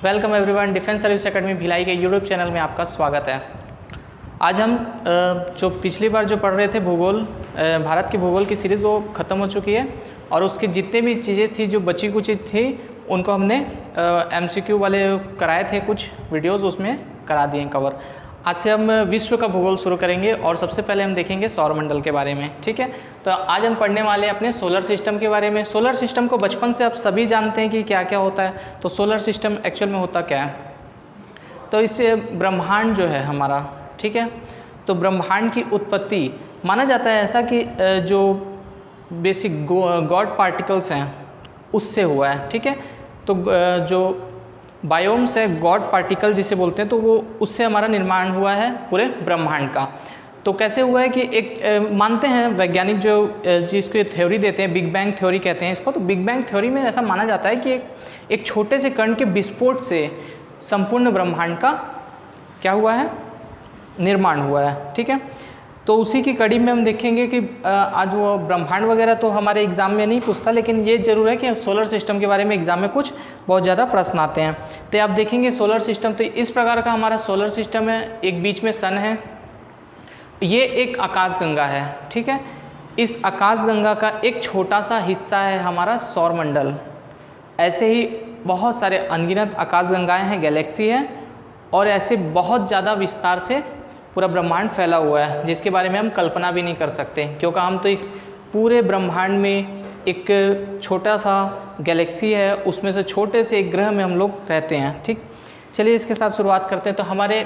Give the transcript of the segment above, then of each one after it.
Welcome everyone, defence service academy Bhilai के YouTube channel में आपका स्वागत है। आज हम जो पिछली बार जो पढ़ रहे थे भूगोल, भारत के भूगोल की सीरीज़ वो ख़त्म हो चुकी है और उसकी जितने भी चीज़ें थी जो बची कुछ थी उनको हमने MCQ वाले कराए थे, कुछ वीडियोस उसमें करा दिए कवर। आज से हम विश्व का भूगोल शुरू करेंगे और सबसे पहले हम देखेंगे सौरमंडल के बारे में। ठीक है, तो आज हम पढ़ने वाले हैं अपने सोलर सिस्टम के बारे में। सोलर सिस्टम को बचपन से आप सभी जानते हैं कि क्या क्या होता है। तो सोलर सिस्टम एक्चुअल में होता क्या है, तो इससे ब्रह्मांड जो है हमारा, ठीक है, तो ब्रह्मांड की उत्पत्ति माना जाता है ऐसा कि जो बेसिक गॉड पार्टिकल्स हैं उससे हुआ है। ठीक है, तो जो बायोम्स है, गॉड पार्टिकल जिसे बोलते हैं, तो वो उससे हमारा निर्माण हुआ है पूरे ब्रह्मांड का। तो कैसे हुआ है कि एक मानते हैं वैज्ञानिक जो जिसको थ्योरी देते हैं, बिग बैंग थ्योरी कहते हैं इसको। तो बिग बैंग थ्योरी में ऐसा माना जाता है कि एक छोटे से कण के विस्फोट से संपूर्ण ब्रह्मांड का क्या हुआ है, निर्माण हुआ है। ठीक है, तो उसी की कड़ी में हम देखेंगे कि आज वो ब्रह्मांड वगैरह तो हमारे एग्ज़ाम में नहीं पूछता, लेकिन ये ज़रूर है कि सोलर सिस्टम के बारे में एग्ज़ाम में कुछ बहुत ज़्यादा प्रश्न आते हैं। तो आप देखेंगे सोलर सिस्टम, तो इस प्रकार का हमारा सोलर सिस्टम है। एक बीच में सन है, ये एक आकाशगंगा है। ठीक है, इस आकाशगंगा का एक छोटा सा हिस्सा है हमारा सौरमंडल। ऐसे ही बहुत सारे अनगिनत आकाशगंगाएँ हैं, गैलेक्सी है, और ऐसे बहुत ज़्यादा विस्तार से पूरा ब्रह्मांड फैला हुआ है जिसके बारे में हम कल्पना भी नहीं कर सकते, क्योंकि हम तो इस पूरे ब्रह्मांड में एक छोटा सा गैलेक्सी है, उसमें से छोटे से एक ग्रह में हम लोग रहते हैं। ठीक, चलिए इसके साथ शुरुआत करते हैं। तो हमारे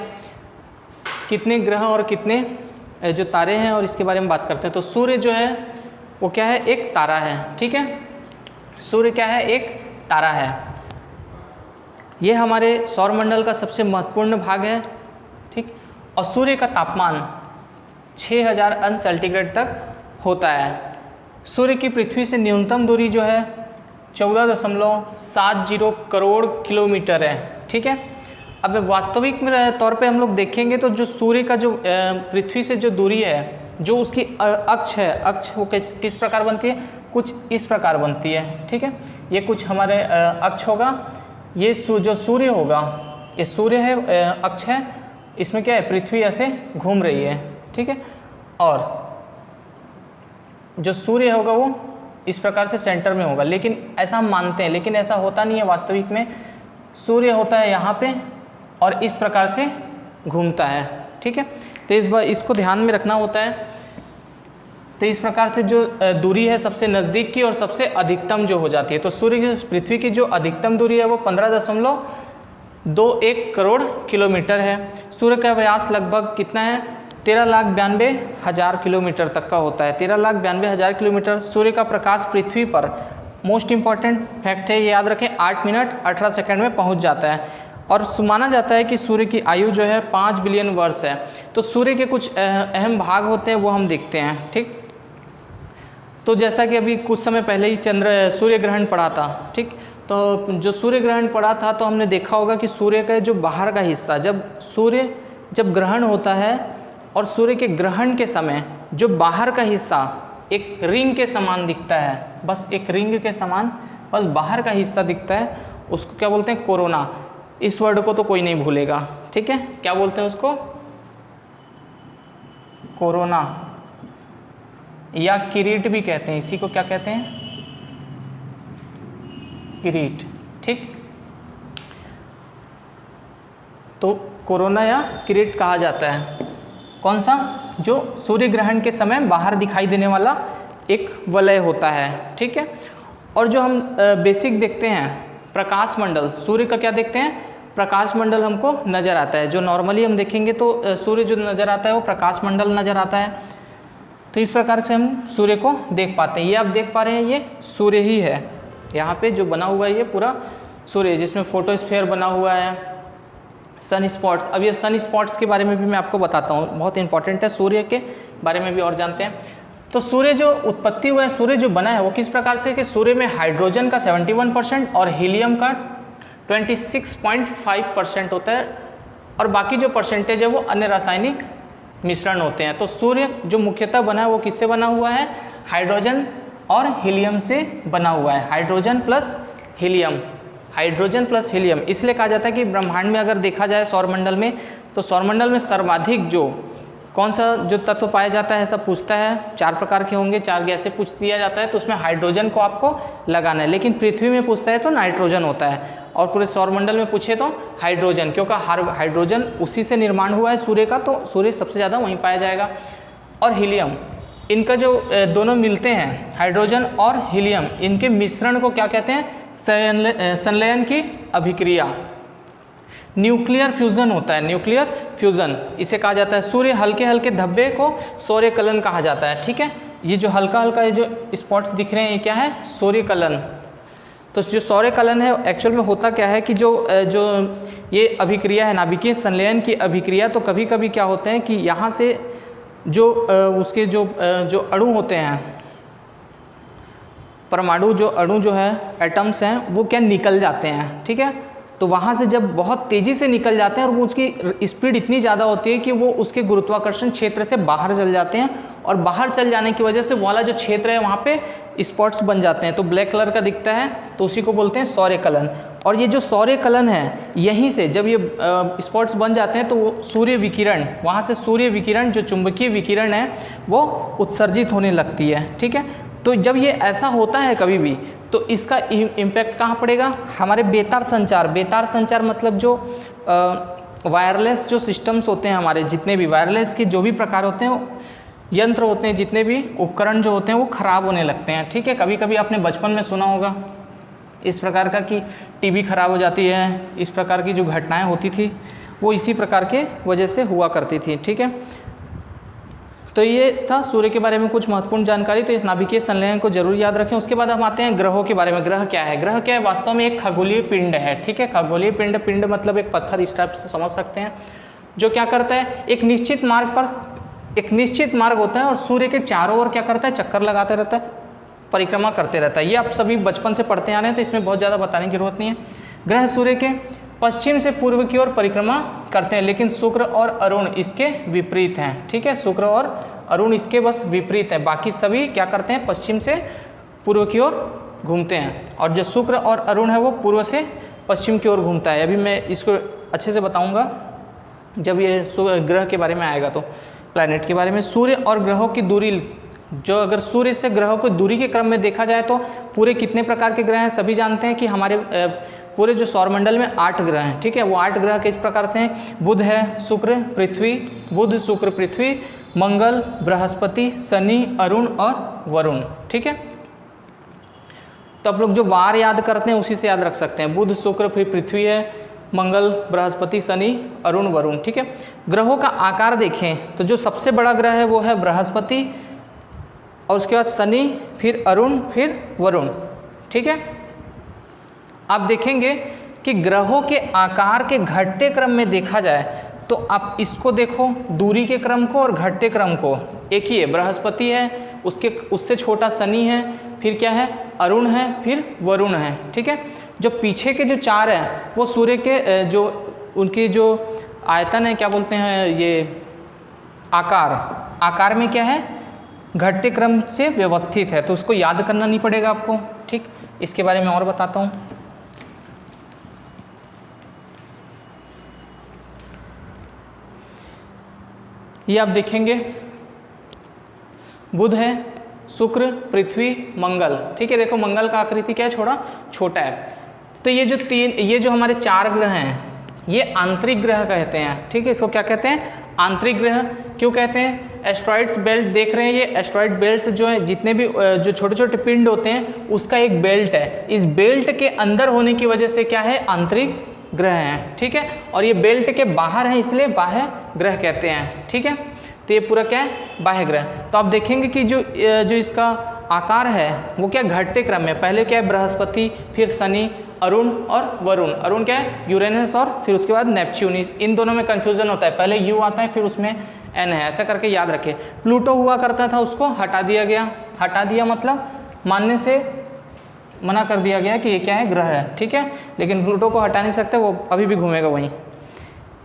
कितने ग्रह और कितने जो तारे हैं और इसके बारे में बात करते हैं। तो सूर्य जो है वो क्या है, एक तारा है। ठीक है, सूर्य क्या है, एक तारा है। ये हमारे सौरमंडल का सबसे महत्वपूर्ण भाग है। ठीक, और सूर्य का तापमान 6000 अंश सेंटीग्रेड तक होता है। सूर्य की पृथ्वी से न्यूनतम दूरी जो है 14.70 करोड़ किलोमीटर है। ठीक है, अब वास्तविक में तौर पे हम लोग देखेंगे तो जो सूर्य का जो पृथ्वी से जो दूरी है, जो उसकी अक्ष है, अक्ष वो किस प्रकार बनती है, कुछ इस प्रकार बनती है। ठीक है, ये कुछ हमारे अक्ष होगा, ये जो सूर्य होगा, ये सूर्य है, अक्ष है, इसमें क्या है, पृथ्वी ऐसे घूम रही है। ठीक है, और जो सूर्य होगा वो इस प्रकार से सेंटर में होगा, लेकिन ऐसा हम मानते हैं, लेकिन ऐसा होता नहीं है वास्तविक में। सूर्य होता है यहाँ पे और इस प्रकार से घूमता है। ठीक है, तो इस बार इसको ध्यान में रखना होता है। तो इस प्रकार से जो दूरी है सबसे नज़दीक की और सबसे अधिकतम जो हो जाती है, तो सूर्य की पृथ्वी की जो अधिकतम दूरी है वो 15.21 करोड़ किलोमीटर है। सूर्य का व्यास लगभग कितना है, 13,92,000 किलोमीटर तक का होता है। 13,92,000 किलोमीटर। सूर्य का प्रकाश पृथ्वी पर, मोस्ट इम्पॉर्टेंट फैक्ट है, याद रखें, 8 मिनट 18 सेकंड में पहुंच जाता है। और माना जाता है कि सूर्य की आयु जो है 5 बिलियन वर्ष है। तो सूर्य के कुछ अहम भाग होते हैं, वो हम देखते हैं। ठीक, तो जैसा कि अभी कुछ समय पहले ही सूर्य ग्रहण पड़ा था। ठीक, तो जो सूर्य ग्रहण पड़ा था तो हमने देखा होगा कि सूर्य का जो बाहर का हिस्सा, जब ग्रहण होता है और सूर्य के ग्रहण के समय जो बाहर का हिस्सा एक रिंग के समान दिखता है, बस एक रिंग के समान बस बाहर का हिस्सा दिखता है, उसको क्या बोलते हैं, कोरोना। इस वर्ड को तो कोई नहीं भूलेगा। ठीक है, क्या बोलते हैं उसको, कोरोना, या किरीट भी कहते हैं, इसी को क्या कहते हैं, किरीट। ठीक, तो कोरोना या किरीट कहा जाता है। कौन सा, जो सूर्य ग्रहण के समय बाहर दिखाई देने वाला एक वलय होता है। ठीक है, और जो हम बेसिक देखते हैं प्रकाश मंडल, सूर्य का क्या देखते हैं, प्रकाश मंडल हमको नज़र आता है। जो नॉर्मली हम देखेंगे तो सूर्य जो नज़र आता है वो प्रकाश मंडल नज़र आता है। तो इस प्रकार से हम सूर्य को देख पाते हैं। ये आप देख पा रहे हैं, ये सूर्य ही है। यहाँ पे जो बना हुआ है ये पूरा सूर्य, जिसमें फोटोस्फीयर बना हुआ है, सन स्पॉट्स। अब ये सन स्पॉट्स के बारे में भी मैं आपको बताता हूँ, बहुत इंपॉर्टेंट है, सूर्य के बारे में भी और जानते हैं। तो सूर्य जो उत्पत्ति हुआ है, सूर्य जो बना है वो किस प्रकार से, कि सूर्य में हाइड्रोजन का 71% और हीलियम का 26.5% होता है, और बाकी जो परसेंटेज है वो अन्य रासायनिक मिश्रण होते हैं। तो सूर्य जो मुख्यतः बना है वो किससे बना हुआ है, हाइड्रोजन और हीलियम से बना हुआ है। Hydrogen plus helium, hydrogen plus helium. इसलिए कहा जाता है कि ब्रह्मांड में अगर देखा जाए सौरमंडल में, तो सौरमंडल में सर्वाधिक जो कौन सा जो तत्व पाया जाता है, ऐसा पूछता है। 4 प्रकार के होंगे, 4 गैसें पूछ दिया जाता है, तो उसमें हाइड्रोजन को आपको लगाना है। लेकिन पृथ्वी में पूछता है तो नाइट्रोजन होता है, और पूरे सौरमंडल में पूछे तो हाइड्रोजन, क्योंकि हाइड्रोजन उसी से निर्माण हुआ है सूर्य का, तो सूर्य सबसे ज़्यादा वहीं पाया जाएगा। और हीलियम, इनका जो दोनों मिलते हैं, हाइड्रोजन और हीलियम, इनके मिश्रण को क्या कहते हैं? संलयन की अभिक्रिया, न्यूक्लियर फ्यूजन होता है, न्यूक्लियर फ्यूजन इसे कहा जाता है। सूर्य हल्के हल्के धब्बे को सौर्यकलन कहा जाता है, ठीक है। ये जो हल्का हल्का ये जो स्पॉट्स दिख रहे हैं, ये क्या है? सौर्यकलन। तो जो सौर्यकलन है एक्चुअल में होता क्या है कि जो ये अभिक्रिया है, नाभिकीय संलयन की अभिक्रिया, तो कभी कभी क्या होते हैं कि यहाँ से जो उसके जो अणु होते हैं, परमाणु जो अणु जो है, एटम्स हैं, वो क्या निकल जाते हैं, ठीक है। तो वहाँ से जब बहुत तेज़ी से निकल जाते हैं और वो उसकी स्पीड इतनी ज़्यादा होती है कि वो उसके गुरुत्वाकर्षण क्षेत्र से बाहर चल जाते हैं, और बाहर चल जाने की वजह से वो वाला जो क्षेत्र है वहाँ पे स्पॉट्स बन जाते हैं, तो ब्लैक कलर का दिखता है, तो उसी को बोलते हैं सौर्यकलन। और ये जो सौर्यकलन है, यहीं से जब ये स्पॉट्स बन जाते हैं तो वो सूर्य विकिरण, वहाँ से सूर्य विकिरण जो चुंबकीय विकिरण है वो उत्सर्जित होने लगती है, ठीक है। तो जब ये ऐसा होता है कभी भी, तो इसका इम्पैक्ट कहाँ पड़ेगा? हमारे बेतार संचार। बेतार संचार मतलब जो वायरलेस जो सिस्टम्स होते हैं, हमारे जितने भी वायरलेस के जो भी प्रकार होते हैं, यंत्र होते हैं, जितने भी उपकरण जो होते हैं, वो ख़राब होने लगते हैं, ठीक है। कभी कभी आपने बचपन में सुना होगा इस प्रकार का कि टीवी खराब हो जाती है, इस प्रकार की जो घटनाएं होती थी वो इसी प्रकार के वजह से हुआ करती थी, ठीक है। तो ये था सूर्य के बारे में कुछ महत्वपूर्ण जानकारी, तो इस नाभिकीय संलयन को जरूर याद रखें। उसके बाद हम आते हैं ग्रहों के बारे में। ग्रह क्या है? ग्रह क्या है? वास्तव में एक खगोलीय पिंड है, ठीक है। खगोलीय पिंड, पिंड मतलब एक पत्थर, इस टाइप से समझ सकते हैं, जो क्या करता है, एक निश्चित मार्ग पर, एक निश्चित मार्ग होता है और सूर्य के चारों ओर क्या करता है, चक्कर लगाते रहता है, परिक्रमा करते रहता है। ये आप सभी बचपन से पढ़ते आ रहे हैं, तो इसमें बहुत ज़्यादा बताने की जरूरत नहीं है। ग्रह सूर्य के पश्चिम से पूर्व की ओर परिक्रमा करते हैं, लेकिन शुक्र और अरुण इसके विपरीत हैं, ठीक है। शुक्र और अरुण इसके बस विपरीत है, बाकी सभी क्या करते हैं, पश्चिम से पूर्व की ओर घूमते हैं, और जो शुक्र और अरुण है वो पूर्व से पश्चिम की ओर घूमता है। अभी मैं इसको अच्छे से बताऊंगा जब ये ग्रह के बारे में आएगा, तो प्लैनेट के बारे में। सूर्य और ग्रहों की दूरी, जो अगर सूर्य से ग्रहों की दूरी के क्रम में देखा जाए तो पूरे कितने प्रकार के ग्रह हैं, सभी जानते हैं कि हमारे पूरे जो सौरमंडल में 8 ग्रह हैं, ठीक है। वो 8 ग्रह किस प्रकार से हैं? बुध है, शुक्र, पृथ्वी, बुध, शुक्र, पृथ्वी, मंगल, बृहस्पति, शनि, अरुण और वरुण, ठीक है। तो आप लोग जो वार याद करते हैं उसी से याद रख सकते हैं, बुध, शुक्र, फिर पृथ्वी है, मंगल, बृहस्पति, शनि, अरुण, वरुण, ठीक है। ग्रहों का आकार देखें तो जो सबसे बड़ा ग्रह है वो है बृहस्पति, और उसके बाद शनि, फिर अरुण, फिर वरुण, ठीक है। आप देखेंगे कि ग्रहों के आकार के घटते क्रम में देखा जाए तो आप इसको देखो, दूरी के क्रम को और घटते क्रम को। एक ही है, बृहस्पति है, उससे छोटा शनि है, फिर क्या है, अरुण है, फिर वरुण है, ठीक है। जो पीछे के जो 4 हैं वो सूर्य के जो उनकी जो आयतन है, क्या बोलते हैं, ये आकार में क्या है, घटते क्रम से व्यवस्थित है, तो उसको याद करना नहीं पड़ेगा आपको, ठीक। इसके बारे में और बताता हूँ। ये आप देखेंगे, बुध है, शुक्र, पृथ्वी, मंगल, ठीक है। देखो मंगल का आकृति क्या है, थोड़ा छोटा है। तो ये जो हमारे 4 ग्रह हैं, ये आंतरिक ग्रह कहते हैं, ठीक है। इसको क्या कहते हैं, आंतरिक ग्रह। क्यों कहते हैं? एस्ट्रॉइड्स बेल्ट देख रहे हैं, ये एस्ट्रॉइड बेल्ट जो है, जितने भी जो छोटे छोटे पिंड होते हैं उसका एक बेल्ट है। इस बेल्ट के अंदर होने की वजह से क्या है, आंतरिक ग्रह हैं, ठीक है। और ये बेल्ट के बाहर है, इसलिए बाह्य ग्रह कहते हैं, ठीक है। तो ये पूरा क्या है, बाह्य ग्रह। तो आप देखेंगे कि जो इसका आकार है वो क्या, घटते क्रम में। पहले क्या है, बृहस्पति, फिर शनि, अरुण और वरुण। अरुण क्या है, यूरेनस, और फिर उसके बाद नेपच्यून। इन दोनों में कन्फ्यूजन होता है, पहले यू आता है फिर उसमें एन है, ऐसा करके याद रखें। प्लूटो हुआ करता था, उसको हटा दिया गया। हटा दिया मतलब मानने से मना कर दिया गया कि ये क्या है, ग्रह है, ठीक है। लेकिन प्लूटो को हटा नहीं सकते, वो अभी भी घूमेगा वहीं।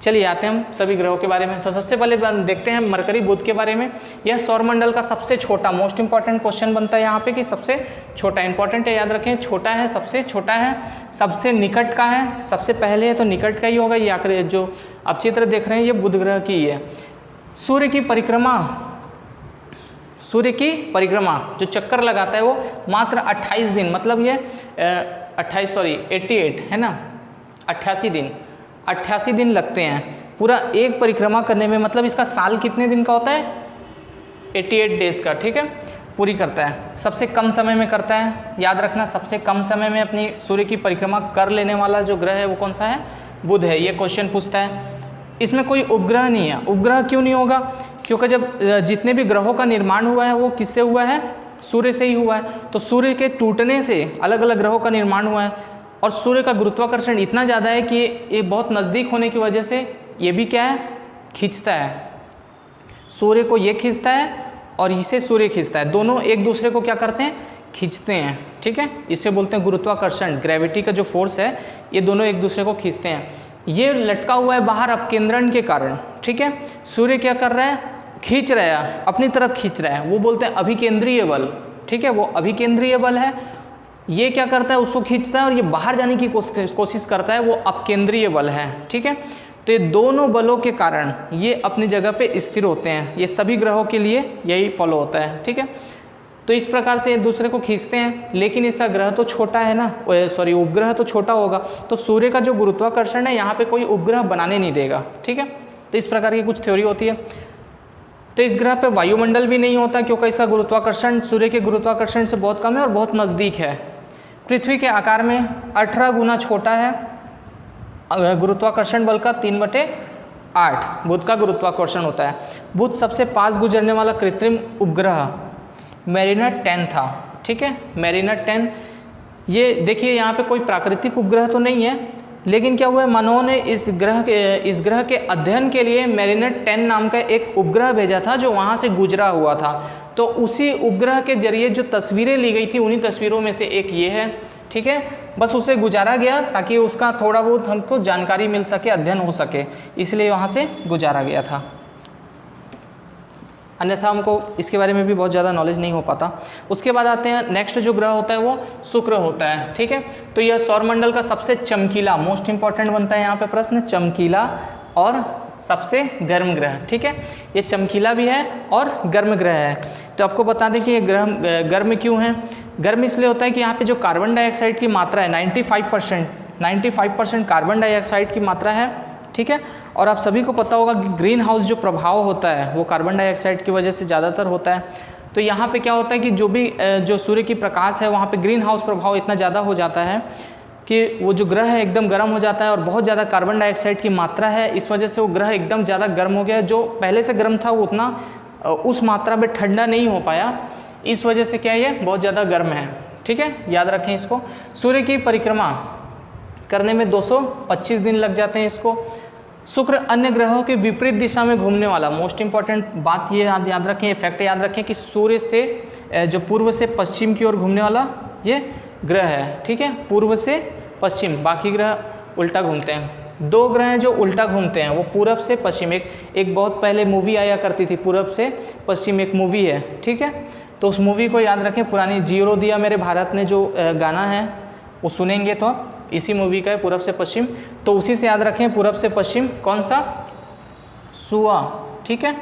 चलिए आते हैं हम सभी ग्रहों के बारे में। तो सबसे पहले देखते हैं मरकरी बुध के बारे में। यह सौरमंडल का सबसे छोटा, मोस्ट इंपॉर्टेंट क्वेश्चन बनता है यहाँ पे कि सबसे छोटा, इंपॉर्टेंट है, याद रखें, छोटा है, सबसे छोटा है, सबसे निकट का है, सबसे पहले है तो निकट का ही होगा। ये आखिर जो अब चित्र देख रहे हैं ये बुध ग्रह की है। सूर्य की परिक्रमा जो चक्कर लगाता है वो मात्र 28 दिन, मतलब ये 88 है ना, 88 दिन लगते हैं पूरा एक परिक्रमा करने में। मतलब इसका साल कितने दिन का होता है? 88 डेज का, ठीक है, पूरी करता है। सबसे कम समय में करता है, याद रखना, सबसे कम समय में अपनी सूर्य की परिक्रमा कर लेने वाला जो ग्रह है वो कौन सा है? बुध है। ये क्वेश्चन पूछता है। इसमें कोई उपग्रह नहीं है। उपग्रह क्यों नहीं होगा? क्योंकि जब जितने भी ग्रहों का निर्माण हुआ है वो किससे हुआ है? सूर्य से ही हुआ है। तो सूर्य के टूटने से अलग अलग ग्रहों का निर्माण हुआ है, और सूर्य का गुरुत्वाकर्षण इतना ज़्यादा है कि ये बहुत नज़दीक होने की वजह से ये भी क्या है? खींचता है। सूर्य को ये खींचता है और इसे सूर्य खींचता है, दोनों एक दूसरे को क्या करते हैं? खींचते हैं, ठीक है। इसे बोलते हैं गुरुत्वाकर्षण, ग्रेविटी का जो फोर्स है, ये दोनों एक दूसरे को खींचते हैं। ये लटका हुआ है बाहर अपकेंद्रण के कारण, ठीक है। सूर्य क्या कर रहा है? खींच रहा है, अपनी तरफ खींच रहा है, वो बोलते हैं अभिकेंद्रीय बल, ठीक है, वो अभिकेंद्रीय बल है। ये क्या करता है? उसको खींचता है, और ये बाहर जाने की कोशिश करता है, वो अपकेंद्रीय बल है, ठीक है। तो ये दोनों बलों के कारण ये अपनी जगह पे स्थिर होते हैं। ये सभी ग्रहों के लिए यही फॉलो होता है, ठीक है। तो इस प्रकार से एक दूसरे को खींचते हैं, लेकिन इसका ग्रह तो छोटा है ना, सॉरी, उपग्रह तो छोटा होगा, तो सूर्य का जो गुरुत्वाकर्षण है यहाँ पे कोई उपग्रह बनाने नहीं देगा, ठीक है। तो इस प्रकार की कुछ थ्योरी होती है। तो इस ग्रह पे वायुमंडल भी नहीं होता, क्योंकि इसका गुरुत्वाकर्षण सूर्य के गुरुत्वाकर्षण से बहुत कम है और बहुत नज़दीक है। पृथ्वी के आकार में 18 गुना छोटा है, गुरुत्वाकर्षण बल का 3/8 बुध का गुरुत्वाकर्षण होता है। बुध सबसे पास गुजरने वाला कृत्रिम उपग्रह मेरिनर 10 था, ठीक है, मेरिनर 10। ये देखिए यहाँ पे कोई प्राकृतिक उपग्रह तो नहीं है, लेकिन क्या हुआ है, मानव ने इस ग्रह के अध्ययन के लिए मेरिनर 10 नाम का एक उपग्रह भेजा था, जो वहाँ से गुजरा हुआ था। तो उसी उपग्रह के जरिए जो तस्वीरें ली गई थी, उन्हीं तस्वीरों में से एक ये है, ठीक है। बस उसे गुजारा गया ताकि उसका थोड़ा बहुत हमको जानकारी मिल सके, अध्ययन हो सके, इसलिए वहाँ से गुजारा गया था। अन्यथा हमको इसके बारे में भी बहुत ज़्यादा नॉलेज नहीं हो पाता। उसके बाद आते हैं, नेक्स्ट जो ग्रह होता है वो शुक्र होता है, ठीक है। तो यह सौरमंडल का सबसे चमकीला, मोस्ट इंपॉर्टेंट बनता है यहाँ पे प्रश्न, चमकीला और सबसे गर्म ग्रह, ठीक है। ये चमकीला भी है और गर्म ग्रह है। तो आपको बता दें कि ये ग्रह गर्म क्यों है। गर्म इसलिए होता है कि यहाँ पे जो कार्बन डाइऑक्साइड की मात्रा है 95% कार्बन डाइऑक्साइड की मात्रा है, ठीक है। और आप सभी को पता होगा कि ग्रीन हाउस जो प्रभाव होता है वो कार्बन डाइऑक्साइड की वजह से ज़्यादातर होता है। तो यहाँ पे क्या होता है कि जो सूर्य की प्रकाश है वहाँ पे ग्रीन हाउस प्रभाव इतना ज़्यादा हो जाता है कि वो जो ग्रह है एकदम गर्म हो जाता है, और बहुत ज़्यादा कार्बन डाइऑक्साइड की मात्रा है, इस वजह से वो ग्रह एकदम ज़्यादा गर्म हो गया। जो पहले से गर्म था वो उतना उस मात्रा में ठंडा नहीं हो पाया, इस वजह से क्या ये बहुत ज़्यादा गर्म है, ठीक है, याद रखें इसको। सूर्य की परिक्रमा करने में 225 दिन लग जाते हैं इसको। शुक्र अन्य ग्रहों के विपरीत दिशा में घूमने वाला, मोस्ट इंपॉर्टेंट बात ये याद रखें, फैक्ट याद रखें कि सूर्य से जो पूर्व से पश्चिम की ओर घूमने वाला ये ग्रह है, ठीक है, पूर्व से पश्चिम, बाकी ग्रह उल्टा घूमते हैं। 2 ग्रह हैं जो उल्टा घूमते हैं, वो पूरब से पश्चिम। एक बहुत पहले मूवी आया करती थी, पूरब से पश्चिम एक मूवी है, ठीक है। तो उस मूवी को याद रखें, पुरानी जियो दिया मेरे भारत ने जो गाना है वो सुनेंगे तो इसी मूवी का है, पूरब से पश्चिम। तो उसी से याद रखें, पूरब से पश्चिम कौन सा? सुआ, ठीक है।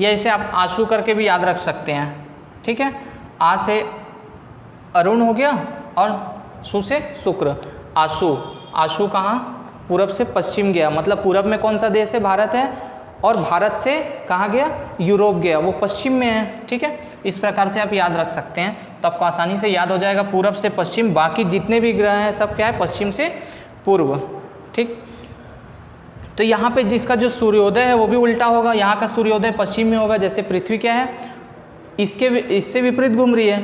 या इसे आप आशु करके भी याद रख सकते हैं, ठीक है। आ से अरुण हो गया और सु से शुक्र, आशु। आशु कहाँ? पूरब से पश्चिम गया, मतलब पूरब में कौन सा देश है? भारत है, और भारत से कहाँ गया? यूरोप गया, वो पश्चिम में है, ठीक है। इस प्रकार से आप याद रख सकते हैं, तो आपको आसानी से याद हो जाएगा पूरब से पश्चिम। बाकी जितने भी ग्रह हैं सब क्या है? पश्चिम से पूर्व, ठीक। तो यहाँ पे जिसका जो सूर्योदय है वो भी उल्टा होगा, यहाँ का सूर्योदय पश्चिम में होगा। जैसे पृथ्वी क्या है, इससे विपरीत घूम रही है,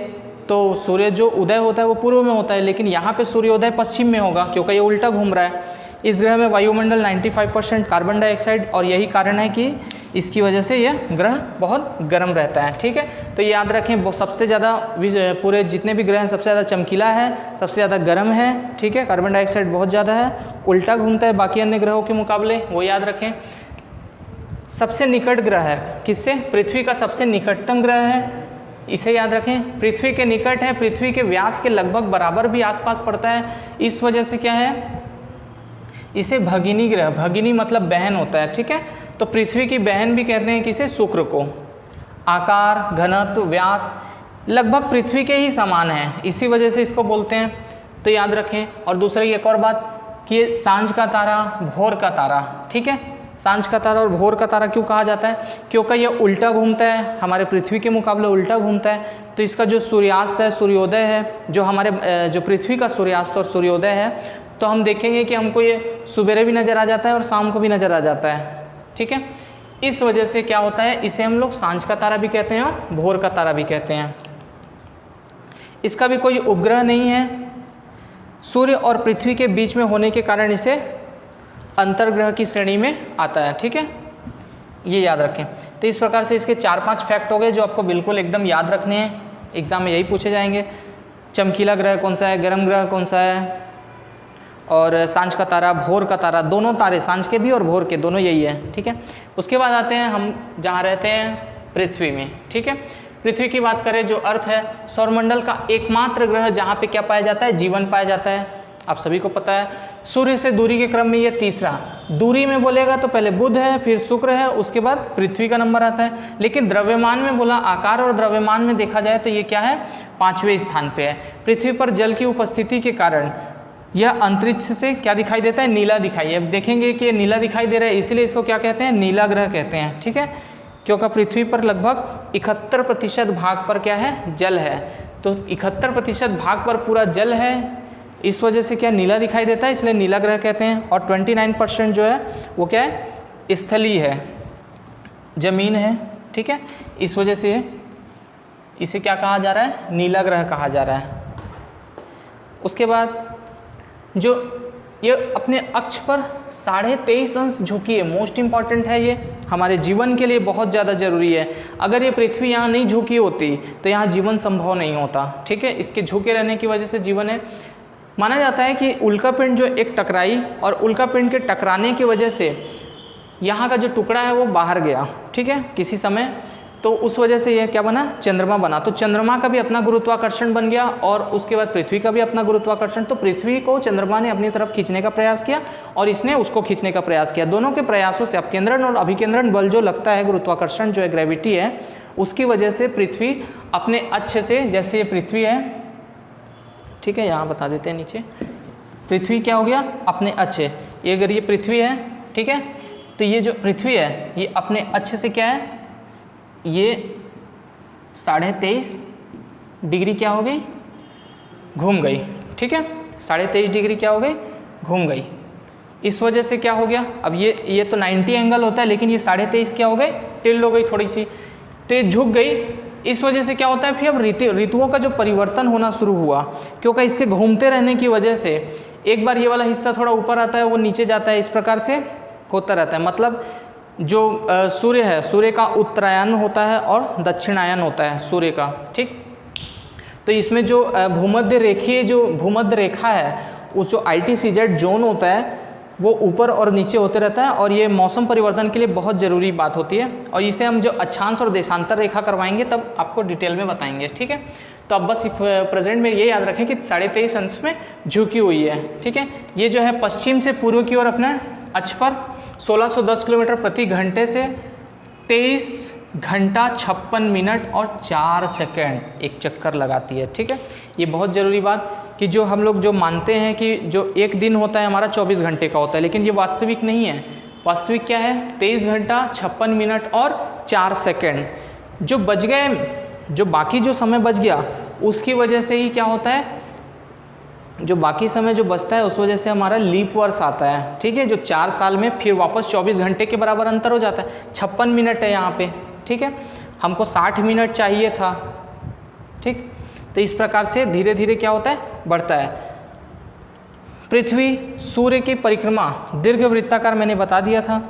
तो सूर्य जो उदय होता है वो पूर्व में होता है, लेकिन यहाँ पे सूर्योदय पश्चिम में होगा क्योंकि ये उल्टा घूम रहा है। इस ग्रह में वायुमंडल 95% कार्बन डाइऑक्साइड, और यही कारण है कि इसकी वजह से यह ग्रह बहुत गर्म रहता है। ठीक है, तो याद रखें सबसे ज़्यादा पूरे जितने भी ग्रह हैं सबसे ज़्यादा चमकीला है, सबसे ज़्यादा गर्म है। ठीक है, कार्बन डाइऑक्साइड बहुत ज़्यादा है, उल्टा घूमता है बाकी अन्य ग्रहों के मुकाबले, वो याद रखें। सबसे निकट ग्रह है किससे? पृथ्वी का सबसे निकटतम ग्रह है, इसे याद रखें। पृथ्वी के निकट है, पृथ्वी के व्यास के लगभग बराबर भी आसपास पड़ता है, इस वजह से क्या है, इसे भगिनी ग्रह, भगिनी मतलब बहन होता है। ठीक है, तो पृथ्वी की बहन भी कहते हैं किसे? शुक्र को। आकार, घनत्व, व्यास लगभग पृथ्वी के ही समान है, इसी वजह से इसको बोलते हैं, तो याद रखें। और दूसरा एक और बात कि ये सांझ का तारा, भोर का तारा। ठीक है, सांझ का तारा और भोर का तारा क्यों कहा जाता है? क्योंकि ये उल्टा घूमता है, हमारे पृथ्वी के मुकाबले उल्टा घूमता है, तो इसका जो सूर्यास्त है, सूर्योदय है, जो पृथ्वी का सूर्यास्त और सूर्योदय है, तो हम देखेंगे कि हमको ये सुबेरे भी नज़र आ जाता है और शाम को भी नज़र आ जाता है। ठीक है, इस वजह से क्या होता है, इसे हम लोग सांझ का तारा भी कहते हैं और भोर का तारा भी कहते हैं। इसका भी कोई उपग्रह नहीं है, सूर्य और पृथ्वी के बीच में होने के कारण इसे अंतर्ग्रह की श्रेणी में आता है। ठीक है, ये याद रखें। तो इस प्रकार से इसके 4-5 फैक्ट हो गए जो आपको बिल्कुल एकदम याद रखने हैं, एग्जाम में यही पूछे जाएंगे। चमकीला ग्रह कौन सा है, गर्म ग्रह कौन सा है, और सांझ का तारा, भोर का तारा, दोनों तारे सांझ के भी और भोर के दोनों यही है। ठीक है, उसके बाद आते हैं हम जहाँ रहते हैं, पृथ्वी में। ठीक है, पृथ्वी की बात करें, जो अर्थ है सौरमंडल का एकमात्र ग्रह जहाँ पे क्या पाया जाता है, जीवन पाया जाता है, आप सभी को पता है। सूर्य से दूरी के क्रम में ये तीसरा, दूरी में बोलेगा तो पहले बुध है, फिर शुक्र है, उसके बाद पृथ्वी का नंबर आता है। लेकिन द्रव्यमान में बोला, आकार और द्रव्यमान में देखा जाए तो ये क्या है, 5वें स्थान पे है। पृथ्वी पर जल की उपस्थिति के कारण यह अंतरिक्ष से क्या दिखाई देता है, नीला दिखाई। अब देखेंगे कि नीला दिखाई दे रहा है, इसलिए इसको क्या कहते हैं, नीला ग्रह कहते हैं। ठीक है, क्योंकि पृथ्वी पर लगभग 71% भाग पर क्या है, जल है, तो 71% भाग पर पूरा जल है, इस वजह से क्या नीला दिखाई देता है, इसलिए नीला ग्रह कहते हैं। और 29% जो है वो क्या है, स्थलीय है, जमीन है। ठीक है, इस वजह से इसे क्या कहा जा रहा है, नीला ग्रह कहा जा रहा है। उसके बाद जो ये अपने अक्ष पर 23.5 अंश झुकी है, मोस्ट इम्पॉर्टेंट है, ये हमारे जीवन के लिए बहुत ज़्यादा ज़रूरी है। अगर ये पृथ्वी यहाँ नहीं झुकी होती तो यहाँ जीवन संभव नहीं होता। ठीक है, इसके झुके रहने की वजह से जीवन है। माना जाता है कि उल्कापिंड जो एक टकराई और उल्कापिंड के टकराने की वजह से यहाँ का जो टुकड़ा है वो बाहर गया। ठीक है, किसी समय, तो उस वजह से यह क्या बना, चंद्रमा बना। तो चंद्रमा का भी अपना गुरुत्वाकर्षण बन गया और उसके बाद पृथ्वी का भी अपना गुरुत्वाकर्षण। तो पृथ्वी को चंद्रमा ने अपनी तरफ खींचने का प्रयास किया और इसने उसको खींचने का प्रयास किया। दोनों के प्रयासों से अपकेंद्रण और अभिकेंद्रण बल जो लगता है, गुरुत्वाकर्षण जो है, ग्रेविटी है, उसकी वजह से पृथ्वी अपने अक्ष से, जैसे ये पृथ्वी है, ठीक है, यहाँ बता देते हैं नीचे, पृथ्वी क्या हो गया, अपने अक्ष। ये अगर ये पृथ्वी है, ठीक है, तो ये जो पृथ्वी है ये अपने अक्ष से क्या है, ये 23.5 डिग्री क्या हो गई, घूम गई। ठीक है, 23.5 डिग्री क्या हो गई, घूम गई। इस वजह से क्या हो गया, अब ये तो 90 एंगल होता है, लेकिन ये 23.5 क्या हो गई, टिल्ड हो गई थोड़ी सी, तो ये झुक गई। इस वजह से क्या होता है, फिर अब ऋतुओं का जो परिवर्तन होना शुरू हुआ, क्योंकि इसके घूमते रहने की वजह से एक बार ये वाला हिस्सा थोड़ा ऊपर आता है, वो नीचे जाता है, इस प्रकार से होता रहता है। मतलब जो सूर्य है, सूर्य का उत्तरायण होता है और दक्षिणायन होता है सूर्य का। ठीक, तो इसमें जो भूमध्य रेखीय जो भूमध्य रेखा है, उस जो ITCZ जोन होता है वो ऊपर और नीचे होते रहता है, और ये मौसम परिवर्तन के लिए बहुत ज़रूरी बात होती है। और इसे हम जो अक्षांश और देशांतर रेखा करवाएंगे तब आपको डिटेल में बताएंगे। ठीक है, तो अब बस प्रेजेंट में ये याद रखें कि 23.5 अंश में झुकी हुई है। ठीक है, ये जो है पश्चिम से पूर्व की ओर अपने अक्ष पर 1610 किलोमीटर प्रति घंटे से 23 घंटा 56 मिनट और 4 सेकंड एक चक्कर लगाती है। ठीक है, ये बहुत ज़रूरी बात कि जो हम लोग जो मानते हैं कि जो एक दिन होता है हमारा 24 घंटे का होता है, लेकिन ये वास्तविक नहीं है। वास्तविक क्या है, 23 घंटा 56 मिनट और 4 सेकंड। जो बच गए, जो बाकी जो समय बच गया, उसकी वजह से ही क्या होता है, जो बाकी समय जो बचता है उस वजह से हमारा लीप वर्ष आता है। ठीक है, जो 4 साल में फिर वापस 24 घंटे के बराबर अंतर हो जाता है। 56 मिनट है यहाँ पे। ठीक है, हमको 60 मिनट चाहिए था। ठीक, तो इस प्रकार से धीरे धीरे क्या होता है, बढ़ता है। पृथ्वी सूर्य की परिक्रमा दीर्घवृत्ताकार मैंने बता दिया था।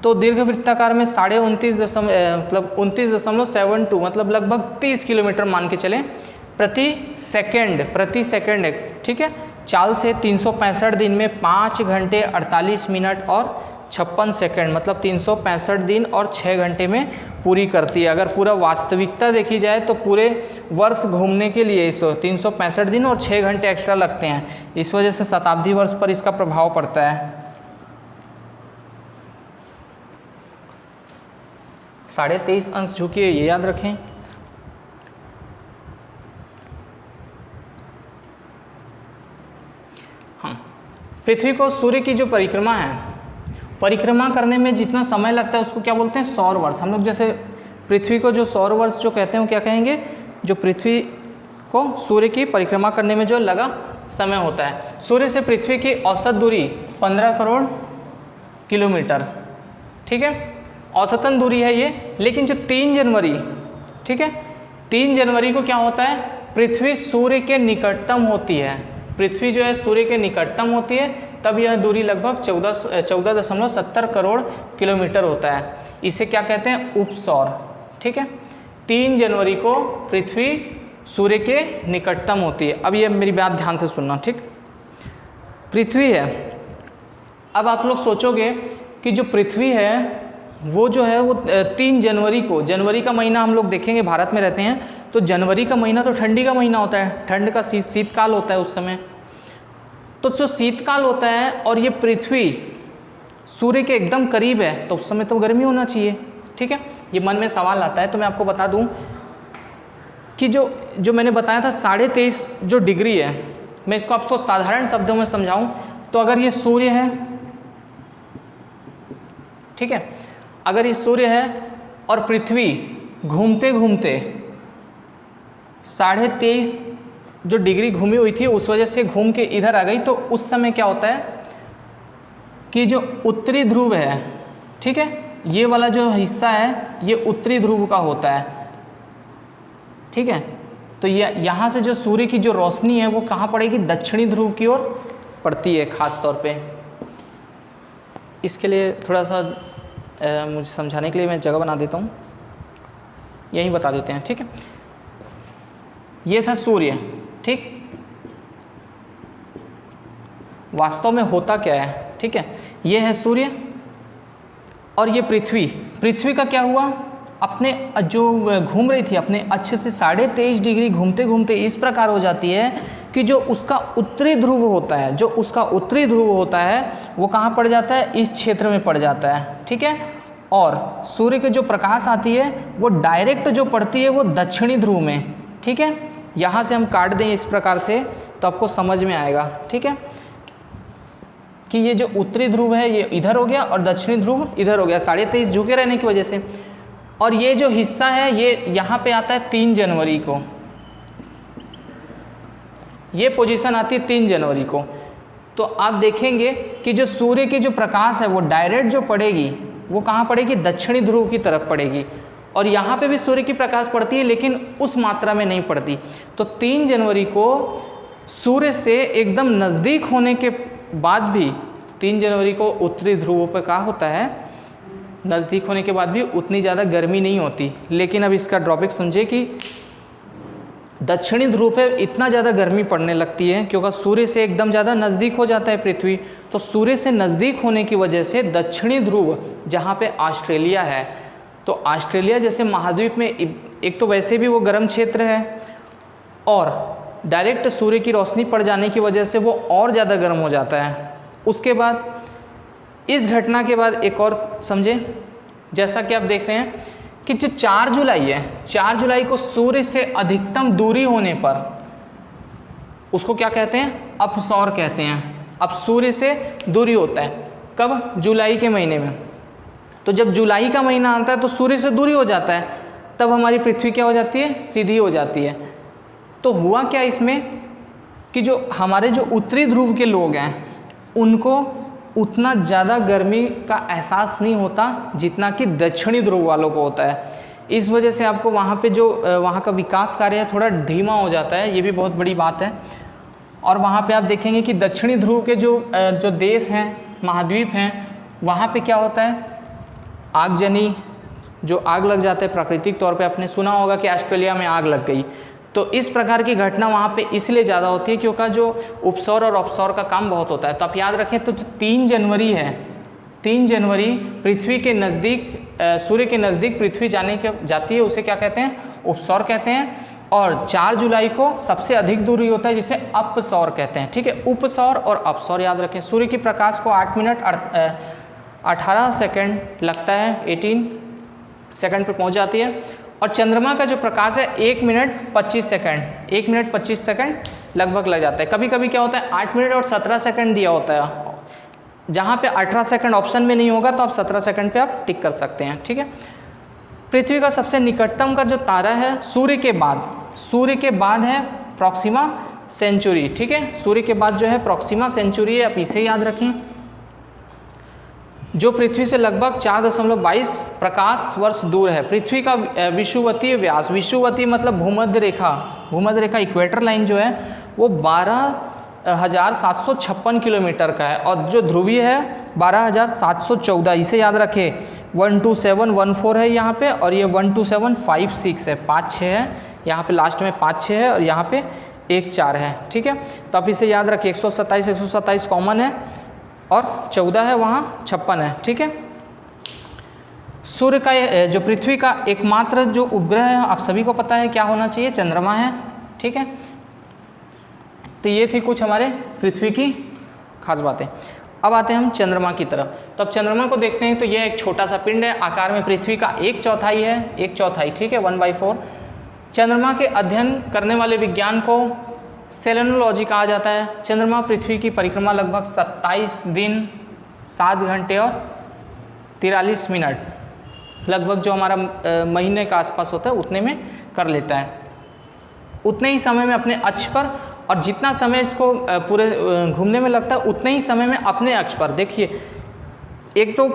तो दीर्घवृत्ताकार में 29.72 मतलब लगभग 30 किलोमीटर मान के चलें प्रति सेकंड, ठीक है। चाल से 365 दिन में 5 घंटे 48 मिनट और 56 सेकंड मतलब 365 दिन और 6 घंटे में पूरी करती है। अगर पूरा वास्तविकता देखी जाए तो पूरे वर्ष घूमने के लिए इस 365 दिन और 6 घंटे एक्स्ट्रा लगते हैं। इस वजह से शताब्दी वर्ष पर इसका प्रभाव पड़ता है। 23.5 अंश झुकी है, ये याद रखें। हाँ, पृथ्वी को सूर्य की जो परिक्रमा है, परिक्रमा करने में जितना समय लगता है उसको क्या बोलते हैं? सौर वर्ष। हम लोग जैसे पृथ्वी को जो सौर वर्ष जो कहते हैं वो क्या कहेंगे? जो पृथ्वी को सूर्य की परिक्रमा करने में जो लगा समय होता है। सूर्य से पृथ्वी की औसत दूरी 15 करोड़ किलोमीटर, ठीक है, औसतन दूरी है ये। लेकिन जो 3 जनवरी, ठीक है, 3 जनवरी को क्या होता है? पृथ्वी सूर्य के निकटतम होती है। पृथ्वी जो है सूर्य के निकटतम होती है, तब यह दूरी लगभग 14.70 करोड़ किलोमीटर होता है। इसे क्या कहते हैं? उपसौर, ठीक है। 3 जनवरी को पृथ्वी सूर्य के निकटतम होती है। अब ये मेरी बात ध्यान से सुनना, ठीक। पृथ्वी है, अब आप लोग सोचोगे कि जो पृथ्वी है वो जो है वो 3 जनवरी को, जनवरी का महीना हम लोग देखेंगे, भारत में रहते हैं तो जनवरी का महीना तो ठंडी का महीना होता है, ठंड का शीतकाल होता है उस समय। तो जो शीतकाल होता है और ये पृथ्वी सूर्य के एकदम करीब है तो उस समय तो गर्मी होना चाहिए, ठीक है। ये मन में सवाल आता है। तो मैं आपको बता दूं कि जो मैंने बताया था 23.5 जो डिग्री है, मैं इसको आपको साधारण शब्दों में समझाऊं तो अगर ये सूर्य है, ठीक है, अगर ये सूर्य है और पृथ्वी घूमते घूमते 23.5 जो डिग्री घूमी हुई थी उस वजह से घूम के इधर आ गई, तो उस समय क्या होता है कि जो उत्तरी ध्रुव है, ठीक है, ये वाला जो हिस्सा है ये उत्तरी ध्रुव का होता है, ठीक है। तो ये यहाँ से जो सूर्य की जो रोशनी है वो कहाँ पड़ेगी? दक्षिणी ध्रुव की ओर पड़ती है खास तौर पे। इसके लिए थोड़ा सा मुझे समझाने के लिए मैं जगह बना देता हूँ, यहीं बता देते हैं, ठीक है। ये था सूर्य, ठीक। वास्तव में होता क्या है, ठीक है, ये है सूर्य और ये पृथ्वी का क्या हुआ? अपने जो घूम रही थी अपने अक्ष से 23.5 डिग्री घूमते घूमते इस प्रकार हो जाती है कि जो उसका उत्तरी ध्रुव होता है, वो कहाँ पड़ जाता है? इस क्षेत्र में पड़ जाता है, ठीक है। और सूर्य के जो प्रकाश आती है वो डायरेक्ट जो पड़ती है वो दक्षिणी ध्रुव में, ठीक है। यहाँ से हम काट दें इस प्रकार से तो आपको समझ में आएगा, ठीक है, कि ये जो उत्तरी ध्रुव है ये इधर हो गया और दक्षिणी ध्रुव इधर हो गया 23.5 झुके रहने की वजह से। और ये जो हिस्सा है ये यहाँ पे आता है 3 जनवरी को, ये पोजीशन आती है 3 जनवरी को। तो आप देखेंगे कि जो सूर्य की जो प्रकाश है वो डायरेक्ट जो पड़ेगी वो कहाँ पड़ेगी? दक्षिणी ध्रुव की तरफ पड़ेगी। और यहाँ पे भी सूर्य की प्रकाश पड़ती है लेकिन उस मात्रा में नहीं पड़ती। तो 3 जनवरी को सूर्य से एकदम नज़दीक होने के बाद भी 3 जनवरी को उत्तरी ध्रुवों पर क्या होता है? नज़दीक होने के बाद भी उतनी ज़्यादा गर्मी नहीं होती। लेकिन अब इसका ड्रॉबैक समझे कि दक्षिणी ध्रुव पे इतना ज़्यादा गर्मी पड़ने लगती है क्योंकि सूर्य से एकदम ज़्यादा नज़दीक हो जाता है पृथ्वी। तो सूर्य से नज़दीक होने की वजह से दक्षिणी ध्रुव जहाँ पे ऑस्ट्रेलिया है, तो ऑस्ट्रेलिया जैसे महाद्वीप में एक तो वैसे भी वो गर्म क्षेत्र है और डायरेक्ट सूर्य की रोशनी पड़ जाने की वजह से वो और ज़्यादा गर्म हो जाता है। उसके बाद इस घटना के बाद एक और समझे, जैसा कि आप देख रहे हैं कि जो 4 जुलाई है, 4 जुलाई को सूर्य से अधिकतम दूरी होने पर उसको क्या कहते हैं? अपसौर कहते हैं। अब सूर्य से दूरी होता है कब? जुलाई के महीने में। तो जब जुलाई का महीना आता है तो सूर्य से दूरी हो जाता है, तब हमारी पृथ्वी क्या हो जाती है? सीधी हो जाती है। तो हुआ क्या इसमें कि जो हमारे जो उत्तरी ध्रुव के लोग हैं उनको उतना ज़्यादा गर्मी का एहसास नहीं होता जितना कि दक्षिणी ध्रुव वालों को होता है। इस वजह से आपको वहाँ पे जो वहाँ का विकास कार्य है थोड़ा धीमा हो जाता है, ये भी बहुत बड़ी बात है। और वहाँ पे आप देखेंगे कि दक्षिणी ध्रुव के जो देश हैं, महाद्वीप हैं, वहाँ पे क्या होता है, आगजनी जो आग लग जाता है प्राकृतिक तौर पे। आपने सुना होगा कि ऑस्ट्रेलिया में आग लग गई, तो इस प्रकार की घटना वहाँ पे इसलिए ज़्यादा होती है क्योंकि जो उपसौर और अपसौर का काम बहुत होता है। तो आप याद रखें, तो जो 3 जनवरी है, 3 जनवरी पृथ्वी के नज़दीक, सूर्य के नज़दीक पृथ्वी जाती है, उसे क्या कहते हैं, उपसौर कहते हैं। और 4 जुलाई को सबसे अधिक दूरी होता है जिसे अपसौर कहते हैं, ठीक है। उपसौर और अपसौर याद रखें। सूर्य की प्रकाश को 8 मिनट 18 सेकंड लगता है, 18 सेकंड पे पहुंच जाती है। और चंद्रमा का जो प्रकाश है 1 मिनट 25 सेकंड, 1 मिनट 25 सेकंड लगभग लग जाता है। कभी कभी क्या होता है 8 मिनट और 17 सेकंड दिया होता है, जहाँ पे 18 सेकंड ऑप्शन में नहीं होगा तो आप 17 सेकंड पे आप टिक कर सकते हैं, ठीक है। पृथ्वी का सबसे निकटतम का जो तारा है सूर्य के बाद है प्रॉक्सिमा सेंचुरी, ठीक है। सूर्य के बाद जो है प्रॉक्सिमा सेंचुरी है, आप इसे याद रखें, जो पृथ्वी से लगभग 4.22 प्रकाश वर्ष दूर है। पृथ्वी का विषुवतीय व्यास, विषुवतीय मतलब भूमध्य रेखा इक्वेटर लाइन जो है वो 12,756 किलोमीटर का है, और जो ध्रुवीय है 12,714, इसे याद रखें। 12714 है यहाँ पे, और ये 12756 है, 5-6 है यहाँ पे, लास्ट में 5-6 है, और यहाँ पे 1-4 है, ठीक है। तो आप इसे याद रखिए, 127 कॉमन है और 14 है, वहाँ 56 है, ठीक है। सूर्य का जो पृथ्वी का एकमात्र जो उपग्रह है, आप सभी को पता है क्या होना चाहिए, चंद्रमा है, ठीक है। तो ये थी कुछ हमारे पृथ्वी की खास बातें। अब आते हैं हम चंद्रमा की तरफ। तो अब चंद्रमा को देखते हैं, तो यह एक छोटा सा पिंड है, आकार में पृथ्वी का 1/4 है, 1/4, ठीक है, 1/4। चंद्रमा के अध्ययन करने वाले विज्ञान को सेलेनोलॉजी कहा जाता है। चंद्रमा पृथ्वी की परिक्रमा लगभग 27 दिन 7 घंटे और 43 मिनट लगभग, जो हमारा महीने का आसपास होता है उतने में कर लेता है। उतने ही समय में अपने अक्ष पर, और जितना समय इसको पूरे घूमने में लगता है उतने ही समय में अपने अक्ष पर, देखिए एक तो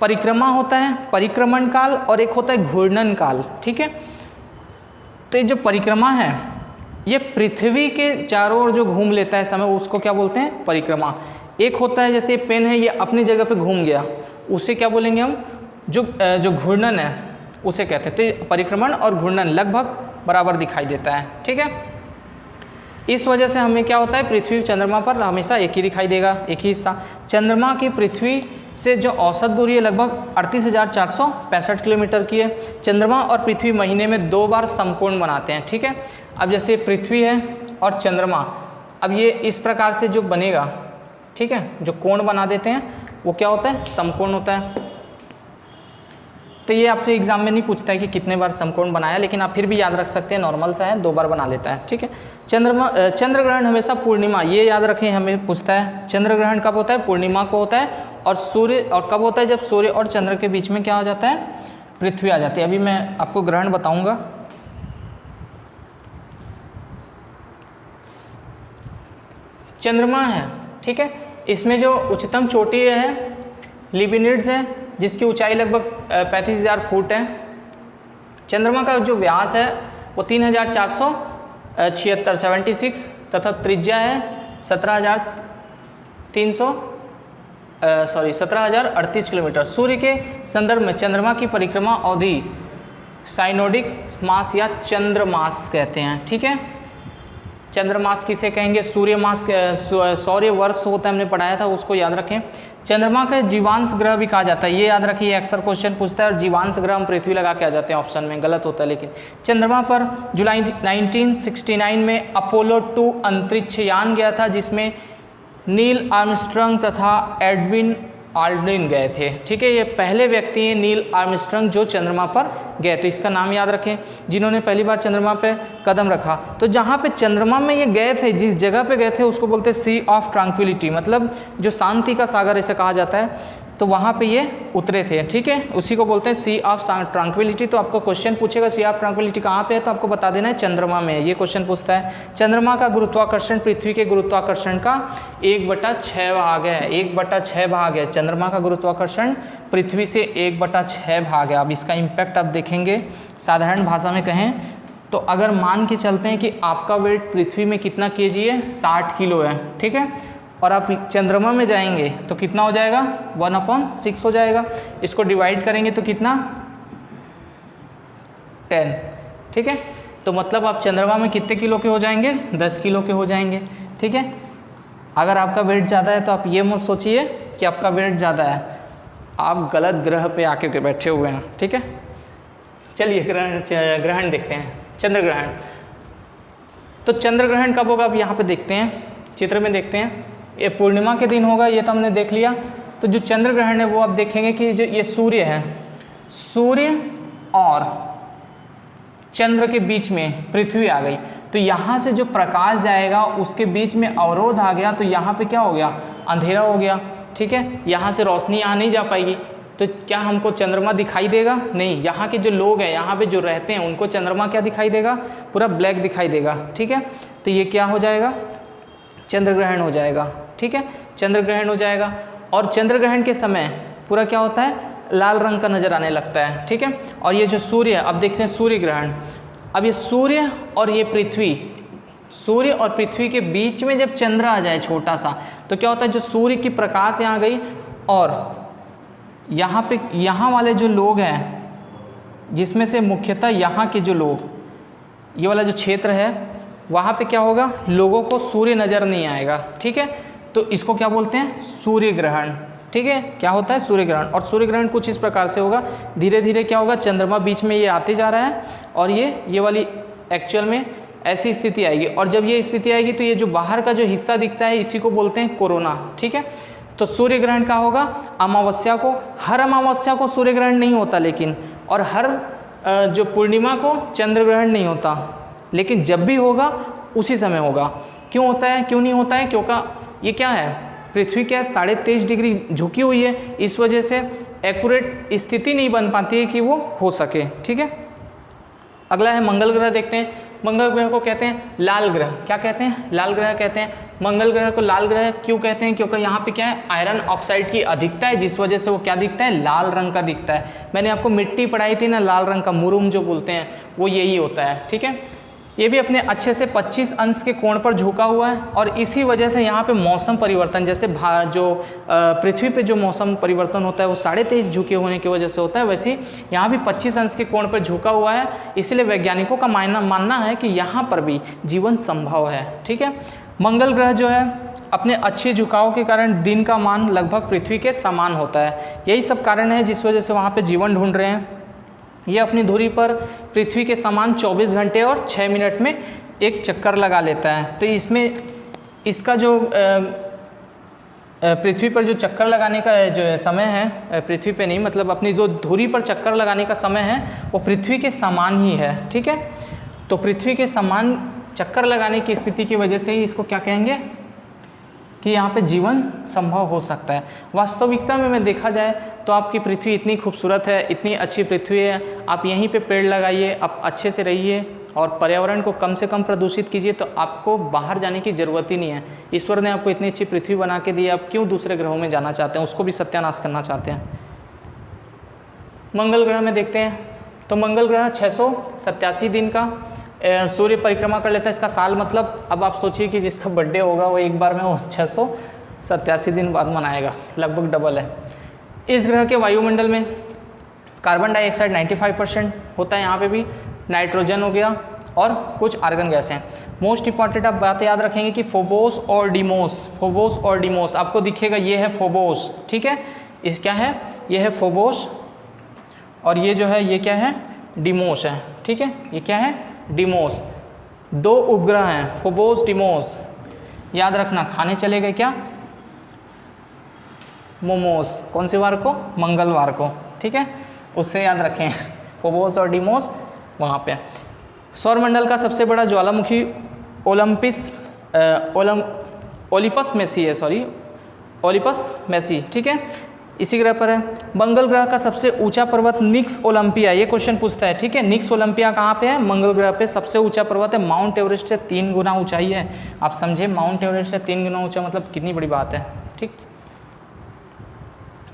परिक्रमा होता है, परिक्रमण काल, और एक होता है घूर्णन काल, ठीक है। तो ये जो परिक्रमा है ये पृथ्वी के चारों ओर जो घूम लेता है समय, उसको क्या बोलते हैं, परिक्रमा। एक होता है जैसे पेन है, ये अपनी जगह पे घूम गया, उसे क्या बोलेंगे हम, जो घूर्णन है उसे कहते हैं। तो परिक्रमण और घूर्णन लगभग बराबर दिखाई देता है, ठीक है। इस वजह से हमें क्या होता है, पृथ्वी चंद्रमा पर हमेशा एक ही दिखाई देगा, एक ही हिस्सा। चंद्रमा की पृथ्वी से जो औसत दूरी है लगभग 38,465 किलोमीटर की है। चंद्रमा और पृथ्वी महीने में 2 बार समकोण बनाते हैं, ठीक है। अब जैसे पृथ्वी है और चंद्रमा, अब ये इस प्रकार से जो बनेगा, ठीक है, जो कोण बना देते हैं वो क्या होता है, समकोण होता है। तो ये आपसे एग्जाम में नहीं पूछता है कि कितने बार समकोण बनाया, लेकिन आप फिर भी याद रख सकते हैं, नॉर्मल सा है, 2 बार बना लेता है, ठीक है। चंद्र ग्रहण हमेशा पूर्णिमा, ये याद रखें, हमें पूछता है चंद्र ग्रहण कब होता है, पूर्णिमा को होता है। और सूर्य, और कब होता है, जब सूर्य और चंद्र के बीच में क्या हो जाता है, पृथ्वी आ जाती है। अभी मैं आपको ग्रहण बताऊंगा। चंद्रमा है, ठीक है, इसमें जो उच्चतम चोटी है लिबिनिड्स है, जिसकी ऊंचाई लगभग 35,000 फुट है। चंद्रमा का जो व्यास है वो 3,476 तथा त्रिज्या है 17,038 किलोमीटर। सूर्य के संदर्भ में चंद्रमा की परिक्रमा अवधि साइनोडिक मास या चंद्रमास कहते हैं, ठीक है। चंद्रमास किसे कहेंगे, सूर्य मास, सौर्य वर्ष होता है, हमने पढ़ाया था, उसको याद रखें। चंद्रमा का जीवांश ग्रह भी कहा जाता है, ये याद रखिए, अक्सर क्वेश्चन पूछता है। और जीवांश ग्रह हम पृथ्वी लगा के आ जाते हैं, ऑप्शन में गलत होता है। लेकिन चंद्रमा पर जुलाई 1969 में अपोलो 2 अंतरिक्ष यान गया था, जिसमें नील आर्मस्ट्रांग तथा एडविन ऑल्ड्रिन गए थे, ठीक है। ये पहले व्यक्ति हैं नील आर्मस्ट्रांग जो चंद्रमा पर गए, तो इसका नाम याद रखें, जिन्होंने पहली बार चंद्रमा पे कदम रखा। तो जहाँ पे चंद्रमा में ये गए थे, जिस जगह पे गए थे उसको बोलते हैं सी ऑफ ट्रांक्विलिटी, मतलब जो शांति का सागर ऐसे कहा जाता है। तो वहाँ पे ये उतरे थे, ठीक है, उसी को बोलते हैं सी ऑफ ट्रांक्विलिटी। तो आपको क्वेश्चन पूछेगा सी ऑफ ट्रांक्विलिटी कहाँ पे है, तो आपको बता देना है चंद्रमा में, ये क्वेश्चन पूछता है। चंद्रमा का गुरुत्वाकर्षण पृथ्वी के गुरुत्वाकर्षण का 1/6 भाग है, 1/6 भाग है। चंद्रमा का गुरुत्वाकर्षण पृथ्वी से 1/6 भाग है। अब इसका इम्पैक्ट आप देखेंगे, साधारण भाषा में कहें तो अगर मान के चलते हैं कि आपका वेट पृथ्वी में कितना केजी है, 60 किलो है, ठीक है, और आप चंद्रमा में जाएंगे तो कितना हो जाएगा, 1/6 हो जाएगा। इसको डिवाइड करेंगे तो कितना, 10, ठीक है। तो मतलब आप चंद्रमा में कितने किलो के हो जाएंगे, 10 किलो के हो जाएंगे, ठीक है। अगर आपका वेट ज़्यादा है तो आप ये मत सोचिए कि आपका वेट ज़्यादा है, आप गलत ग्रह पे आके के बैठे हुए हैं, ठीक है। चलिए ग्रहण देखते हैं, चंद्र ग्रहण। तो चंद्र ग्रहण कब होगा, आप यहाँ पे देखते हैं, चित्र में देखते हैं, ये पूर्णिमा के दिन होगा, ये तो हमने देख लिया। तो जो चंद्र ग्रहण है वो आप देखेंगे कि जो ये सूर्य है, सूर्य और चंद्र के बीच में पृथ्वी आ गई, तो यहाँ से जो प्रकाश जाएगा उसके बीच में अवरोध आ गया, तो यहाँ पे क्या हो गया, अंधेरा हो गया, ठीक है। यहाँ से रोशनी यहाँ नहीं जा पाएगी, तो क्या हमको चंद्रमा दिखाई देगा, नहीं। यहाँ के जो लोग हैं, यहाँ पे जो रहते हैं, उनको चंद्रमा क्या दिखाई देगा, पूरा ब्लैक दिखाई देगा, ठीक है। तो ये क्या हो जाएगा, चंद्र ग्रहण हो जाएगा, ठीक है, चंद्र ग्रहण हो जाएगा। और चंद्र ग्रहण के समय पूरा क्या होता है, लाल रंग का नज़र आने लगता है, ठीक है। और ये जो सूर्य है, अब देखते हैं सूर्य ग्रहण। अब ये सूर्य और ये पृथ्वी, सूर्य और पृथ्वी के बीच में जब चंद्र आ जाए छोटा सा, तो क्या होता है, जो सूर्य की प्रकाश यहाँ गई और यहाँ पे, यहाँ वाले जो लोग हैं, जिसमें से मुख्यतः यहाँ के जो लोग, ये वाला जो क्षेत्र है, वहाँ पे क्या होगा, लोगों को सूर्य नज़र नहीं आएगा, ठीक है। तो इसको क्या बोलते हैं, सूर्य ग्रहण, ठीक है। क्या होता है, सूर्य ग्रहण। और सूर्य ग्रहण कुछ इस प्रकार से होगा, धीरे धीरे क्या होगा, चंद्रमा बीच में ये आते जा रहा है और ये वाली एक्चुअल में ऐसी स्थिति आएगी। और जब ये स्थिति आएगी तो ये जो बाहर का जो हिस्सा दिखता है, इसी को बोलते हैं कोरोना, ठीक है। तो सूर्य ग्रहण का होगा अमावस्या को, हर अमावस्या को सूर्य ग्रहण नहीं होता लेकिन, और हर जो पूर्णिमा को चंद्र ग्रहण नहीं होता, लेकिन जब भी होगा उसी समय होगा। क्यों होता है, क्यों नहीं होता है, क्योंकि ये क्या है, पृथ्वी क्या है, 23.5 डिग्री झुकी हुई है, इस वजह से एक्यूरेट स्थिति नहीं बन पाती है कि वो हो सके, ठीक है। अगला है मंगल ग्रह, देखते हैं। मंगल ग्रह को कहते हैं लाल ग्रह, क्या कहते हैं, लाल ग्रह कहते हैं। मंगल ग्रह को लाल ग्रह क्यों कहते हैं, क्योंकि यहाँ पे क्या है, आयरन ऑक्साइड की अधिकता है, जिस वजह से वो क्या दिखता है, लाल रंग का दिखता है। मैंने आपको मिट्टी पढ़ाई थी ना, लाल रंग का मुरुम जो बोलते हैं, वो यही होता है, ठीक है। ये भी अपने अच्छे से 25 अंश के कोण पर झुका हुआ है, और इसी वजह से यहाँ पे मौसम परिवर्तन, जैसे जो पृथ्वी पे जो मौसम परिवर्तन होता है वो 23.5 झुके होने की वजह से होता है, वैसे यहाँ भी 25 अंश के कोण पर झुका हुआ है। इसलिए वैज्ञानिकों का मानना है कि यहाँ पर भी जीवन संभव है, ठीक है। मंगल ग्रह जो है अपने अच्छे झुकाव के कारण दिन का मान लगभग पृथ्वी के समान होता है। यही सब कारण है जिस वजह से वहाँ पर जीवन ढूंढ रहे हैं। ये अपनी धुरी पर पृथ्वी के समान 24 घंटे और 6 मिनट में एक चक्कर लगा लेता है। तो इसमें इसका जो पृथ्वी पर जो चक्कर लगाने का जो समय है, पृथ्वी पे नहीं, मतलब अपनी जो धुरी पर चक्कर लगाने का समय है वो पृथ्वी के समान ही है, ठीक है। तो पृथ्वी के समान चक्कर लगाने की स्थिति की वजह से ही इसको क्या कहेंगे कि यहाँ पे जीवन संभव हो सकता है। वास्तविकता में देखा जाए तो आपकी पृथ्वी इतनी खूबसूरत है, इतनी अच्छी पृथ्वी है, आप यहीं पे पेड़ लगाइए, आप अच्छे से रहिए और पर्यावरण को कम से कम प्रदूषित कीजिए, तो आपको बाहर जाने की ज़रूरत ही नहीं है। ईश्वर ने आपको इतनी अच्छी पृथ्वी बना के दी, आप क्यों दूसरे ग्रहों में जाना चाहते हैं, उसको भी सत्यानाश करना चाहते हैं। मंगल ग्रह में देखते हैं, तो मंगल ग्रह 687 दिन का सूर्य परिक्रमा कर लेता है। इसका साल मतलब अब आप सोचिए कि जिसका बर्थडे होगा वो एक बार में वो 687 दिन बाद मनाएगा, लगभग डबल है। इस ग्रह के वायुमंडल में कार्बन डाइऑक्साइड 95% होता है, यहाँ पे भी नाइट्रोजन हो गया और कुछ आर्गन गैस हैं। मोस्ट इंपॉर्टेंट आप बात याद रखेंगे कि फोबोस और डिमोस, फोबोस और डिमोस आपको दिखेगा, ये है फोबोस, ठीक है। इस क्या है, ये है फोबोस और ये जो है ये क्या है, डिमोस है, ठीक है। ये क्या है, डिमोस। 2 उपग्रह हैं, फोबोस डिमोस, याद रखना। खाने चले गए क्या, मोमोस, कौन से वार को, मंगलवार को, ठीक है, उससे याद रखें फोबोस और डिमोस वहाँ पे। सौरमंडल का सबसे बड़ा ज्वालामुखी ओलिपस मेसी है, सॉरी ओलिपस मेसी, ठीक है, इसी ग्रह पर है। मंगल ग्रह का सबसे ऊंचा पर्वत निक्स ओलंपिया, ये क्वेश्चन पूछता है, ठीक है। निक्स ओलंपिया कहाँ पे है, मंगल ग्रह पे सबसे ऊंचा पर्वत है, माउंट एवरेस्ट से 3 गुना ऊंचाई है। आप समझे, माउंट एवरेस्ट से 3 गुना ऊंचा मतलब कितनी बड़ी बात है, ठीक।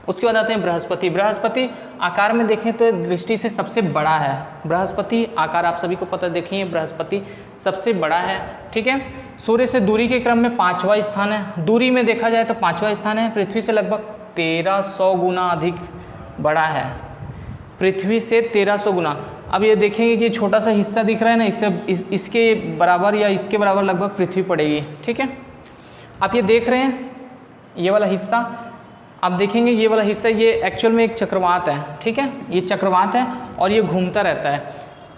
उसके बाद आते हैं बृहस्पति। बृहस्पति आकार में देखें तो दृष्टि से सबसे बड़ा है। बृहस्पति आकार आप सभी को पता, देखिए बृहस्पति सबसे बड़ा है, ठीक है। सूर्य से दूरी के क्रम में 5वां स्थान है। दूरी में देखा जाए तो 5वां स्थान है। पृथ्वी से लगभग 1300 गुना अधिक बड़ा है, पृथ्वी से 1300 गुना। अब ये देखेंगे कि छोटा सा हिस्सा दिख रहा है ना, इसके बराबर या इसके बराबर लगभग पृथ्वी पड़ेगी, ठीक है। आप ये देख रहे हैं ये वाला हिस्सा, आप देखेंगे ये वाला हिस्सा, ये एक्चुअल में एक चक्रवात है, ठीक है। ये चक्रवात है और ये घूमता रहता है,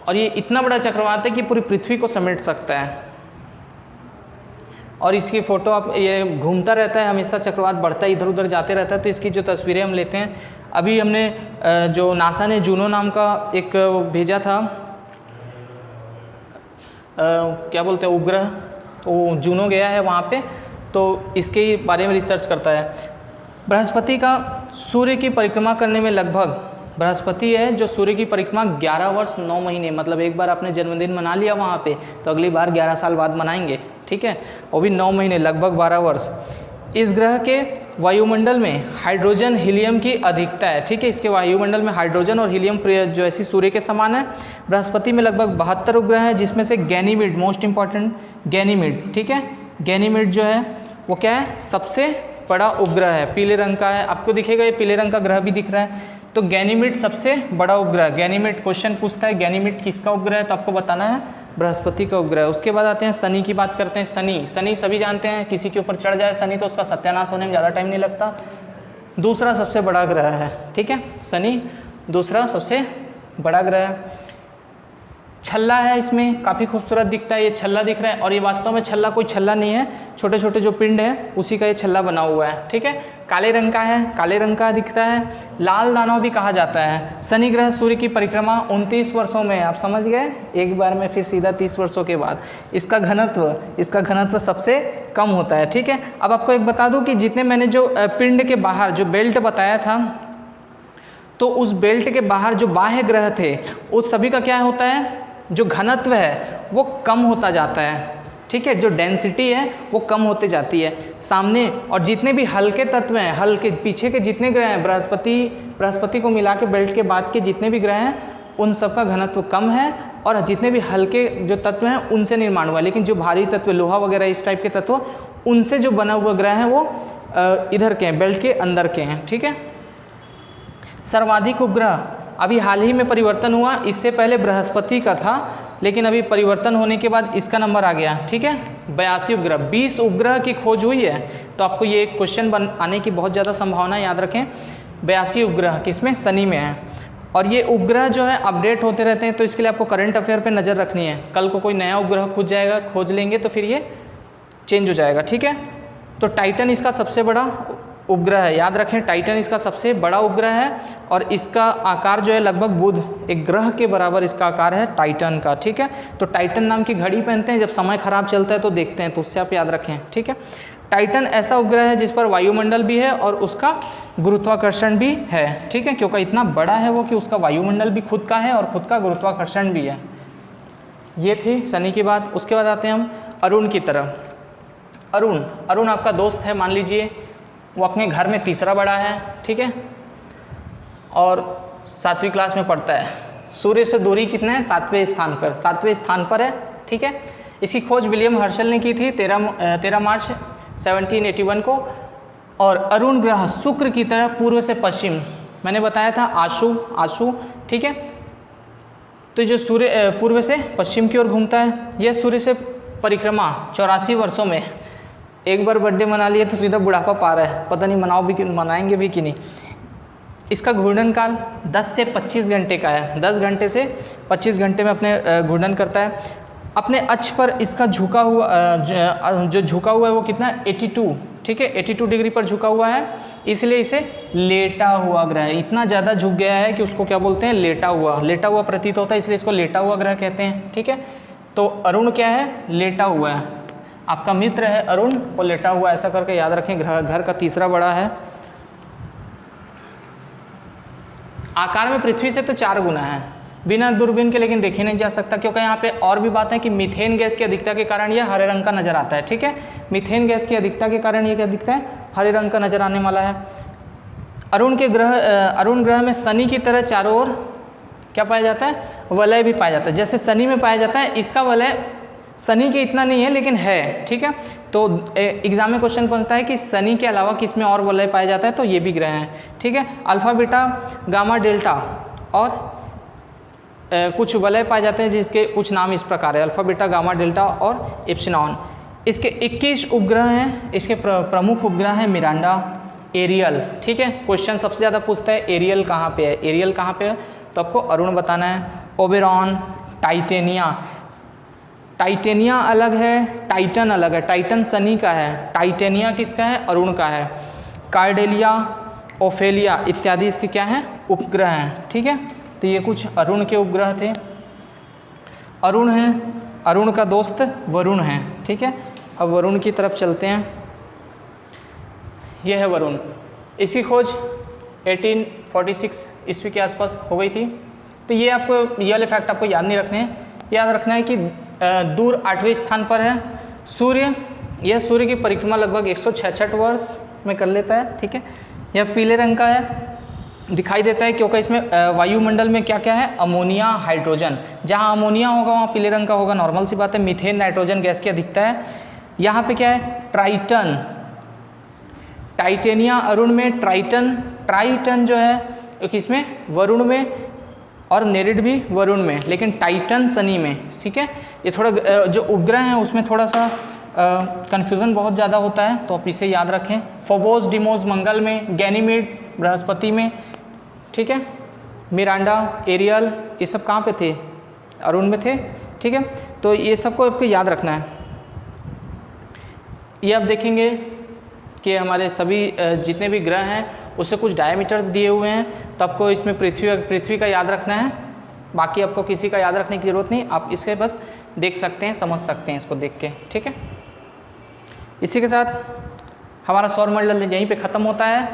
और ये इतना बड़ा चक्रवात है कि पूरी पृथ्वी को समेट सकता है। और इसकी फ़ोटो आप, ये घूमता रहता है हमेशा, चक्रवात बढ़ता है, इधर उधर जाते रहता है। तो इसकी जो तस्वीरें हम लेते हैं, अभी हमने जो नासा ने जूनो नाम का एक भेजा था, क्या बोलते हैं, उपग्रह, तो जूनो गया है वहाँ पे, तो इसके बारे में रिसर्च करता है। बृहस्पति का सूर्य की परिक्रमा करने में लगभग, बृहस्पति है जो सूर्य की परिक्रमा 11 वर्ष 9 महीने, मतलब एक बार आपने जन्मदिन मना लिया वहाँ पे, तो अगली बार 11 साल बाद मनाएंगे, ठीक है, वो भी 9 महीने, लगभग 12 वर्ष। इस ग्रह के वायुमंडल में हाइड्रोजन हीलियम की अधिकता है, ठीक है। इसके वायुमंडल में हाइड्रोजन और हीलियम जो ऐसी सूर्य के समान है। बृहस्पति में लगभग 72 उपग्रह हैं, जिसमें से गैनीमीड, मोस्ट इंपॉर्टेंट गैनीमीड, ठीक है। गैनीमीड जो है वो क्या है, सबसे बड़ा उपग्रह है, पीले रंग का है, आपको दिखेगा ये पीले रंग का ग्रह भी दिख रहा है। तो गैनीमीड सबसे बड़ा उपग्रह, गैनीमीड क्वेश्चन पूछता है गैनीमीड किसका उपग्रह है, तो आपको बताना है बृहस्पति का उपग्रह। उसके बाद आते हैं शनि की बात करते हैं। शनि सभी जानते हैं, किसी के ऊपर चढ़ जाए शनि तो उसका सत्यानाश होने में ज़्यादा टाइम नहीं लगता। दूसरा सबसे बड़ा ग्रह है, ठीक है, शनि दूसरा सबसे बड़ा ग्रह है। छल्ला है, इसमें काफ़ी खूबसूरत दिखता है, ये छल्ला दिख रहा है, और ये वास्तव में छल्ला कोई छल्ला नहीं है, छोटे छोटे जो पिंड है उसी का ये छल्ला बना हुआ है, ठीक है। काले रंग का है, काले रंग का दिखता है, लाल दानव भी कहा जाता है। शनि ग्रह सूर्य की परिक्रमा 29 वर्षों में, आप समझ गए, एक बार में फिर सीधा 30 वर्षों के बाद। इसका घनत्व सबसे कम होता है, ठीक है। अब आपको एक बता दूँ कि जितने मैंने जो पिंड के बाहर जो बेल्ट बताया था, तो उस बेल्ट के बाहर जो बाह्य ग्रह थे उस सभी का क्या होता है, जो घनत्व है वो कम होता जाता है, ठीक है, जो डेंसिटी है वो कम होते जाती है सामने। और जितने भी हल्के तत्व हैं, हल्के पीछे के जितने ग्रह हैं, बृहस्पति को मिला के बेल्ट के बाद के जितने भी ग्रह हैं उन सब का घनत्व कम है, और जितने भी हल्के जो तत्व हैं उनसे निर्माण हुआ है। लेकिन जो भारी तत्व, लोहा वगैरह इस टाइप के तत्व, उनसे जो बना हुआ ग्रह है वो इधर के हैं, बेल्ट के अंदर के हैं, ठीक है। सर्वाधिक उपग्रह अभी हाल ही में परिवर्तन हुआ, इससे पहले बृहस्पति का था, लेकिन अभी परिवर्तन होने के बाद इसका नंबर आ गया, ठीक है, 82 उपग्रह। 20 उपग्रह की खोज हुई है, तो आपको ये क्वेश्चन आने की बहुत ज़्यादा संभावना, याद रखें। 82 उपग्रह किसमें, शनि में है। और ये उपग्रह जो है अपडेट होते रहते हैं, तो इसके लिए आपको करंट अफेयर पे नज़र रखनी है। कल को कोई नया उपग्रह खोज लेंगे तो फिर ये चेंज हो जाएगा, ठीक है। तो टाइटन इसका सबसे बड़ा उपग्रह है, याद रखें, टाइटन इसका सबसे बड़ा उपग्रह है, और इसका आकार जो है लगभग बुध एक ग्रह के बराबर इसका आकार है टाइटन का, ठीक है। तो टाइटन नाम की घड़ी पहनते हैं, जब समय खराब चलता है तो देखते हैं, तो उससे आप याद रखें, ठीक है। टाइटन ऐसा उपग्रह है जिस पर वायुमंडल भी है और उसका गुरुत्वाकर्षण भी है, ठीक है, क्योंकि इतना बड़ा है वो कि उसका वायुमंडल भी खुद का है और खुद का गुरुत्वाकर्षण भी है। ये थी शनि की बात। उसके बाद आते हैं हम अरुण की तरफ। अरुण आपका दोस्त है, मान लीजिए, वो अपने घर में तीसरा बड़ा है, ठीक है, और 7वीं क्लास में पढ़ता है। सूर्य से दूरी कितना है, 7वें स्थान पर है, ठीक है। इसकी खोज विलियम हर्शल ने की थी 13 मार्च 1781 को। और अरुण ग्रह शुक्र की तरह पूर्व से पश्चिम, मैंने बताया था आशु, ठीक है। तो जो सूर्य पूर्व से पश्चिम की ओर घूमता है, यह सूर्य से परिक्रमा 84 वर्षों में, एक बार बर्थडे मना लिया तो सीधा बुढ़ापा पा रहा है, पता नहीं मनाएंगे भी कि नहीं। इसका घूर्णन काल 10 से 25 घंटे का है, 10 घंटे से 25 घंटे में अपने घूर्णन करता है। अपने अक्ष पर इसका झुका हुआ जो झुका हुआ है वो कितना, 82, ठीक है, 82 डिग्री पर झुका हुआ है, इसलिए इसे लेटा हुआ ग्रह है। इतना ज़्यादा झुक गया है कि उसको क्या बोलते हैं, लेटा हुआ प्रतीत होता है, इसलिए इसको लेटा हुआ ग्रह कहते हैं, ठीक है। तो अरुण क्या है, लेटा हुआ है, आपका मित्र है अरुण, वो लेटा हुआ, ऐसा करके याद रखें। घर का तीसरा बड़ा है, आकार में पृथ्वी से तो 4 गुना है, बिना दूरबीन के लेकिन देखे नहीं जा सकता, क्योंकि यहाँ पे और भी बात है कि मीथेन गैस की अधिकता के कारण यह हरे रंग का नजर आता है, ठीक है। मीथेन गैस की अधिकता के कारण ये क्या दिखता है, हरे रंग का नजर आने वाला है। अरुण ग्रह में शनि की तरह चारों ओर क्या पाया जाता है, वलय भी पाया जाता है। जैसे शनि में पाया जाता है, इसका वलय शनि के इतना नहीं है लेकिन है, ठीक है। तो एग्जाम में क्वेश्चन पूछता है कि शनि के अलावा किस में और वलय पाया जाता है, तो ये भी ग्रह हैं, ठीक है। अल्फा बीटा गामा डेल्टा और कुछ वलय पाए जाते हैं जिसके कुछ नाम इस प्रकार है, अल्फा बीटा गामा डेल्टा और एप्सिलॉन। इसके 21 उपग्रह हैं। इसके प्रमुख उपग्रह हैं मिरांडा, एरियल, ठीक है। क्वेश्चन सबसे ज़्यादा पूछता है एरियल कहाँ पे है, एरियल कहाँ पे है, तो आपको अरुण बताना है। ओबेरॉन, टाइटेनिया, टाइटेनिया अलग है, टाइटन अलग है। टाइटन शनि का है, टाइटेनिया किसका है, अरुण का है। कार्डेलिया, ओफेलिया इत्यादि इसके क्या हैं, उपग्रह हैं, ठीक है। तो ये कुछ अरुण के उपग्रह थे। अरुण है, अरुण का दोस्त वरुण है, ठीक है। अब वरुण की तरफ चलते हैं। यह है वरुण। इसकी खोज 1846 ईस्वी के आसपास हो गई थी। तो ये आपको ये वाले फैक्ट आपको याद नहीं रखने हैं, याद रखना है कि दूर 8वें स्थान पर है सूर्य। यह सूर्य की परिक्रमा लगभग 166 वर्ष में कर लेता है, ठीक है। यह पीले रंग का है, दिखाई देता है क्योंकि इसमें वायुमंडल में क्या क्या है, अमोनिया, हाइड्रोजन। जहाँ अमोनिया होगा वहाँ पीले रंग का होगा, नॉर्मल सी बात है। मीथेन, नाइट्रोजन गैस की अधिकता है। यहाँ पे क्या है, ट्राइटन, टाइटेनिया अरुण में ट्राइटन, ट्राइटन जो है किसमें, वरुण में, और नेरिड भी वरुण में, लेकिन टाइटन शनि में, ठीक है। ये थोड़ा जो उपग्रह हैं उसमें थोड़ा सा कन्फ्यूज़न बहुत ज़्यादा होता है, तो आप इसे याद रखें। फोबोस, डिमोस मंगल में, गैनीमीड बृहस्पति में, ठीक है। मिरांडा, एरियल ये सब कहाँ पे थे, अरुण में थे, ठीक है। तो ये सबको आपको याद रखना है। ये आप देखेंगे कि हमारे सभी जितने भी ग्रह हैं उससे कुछ डायमीटर्स दिए हुए हैं, तो आपको इसमें पृथ्वी का याद रखना है। बाकी आपको किसी का याद रखने की ज़रूरत नहीं, आप इसे बस देख सकते हैं, समझ सकते हैं इसको देख के, ठीक है। इसी के साथ हमारा सौरमंडल यहीं पे ख़त्म होता है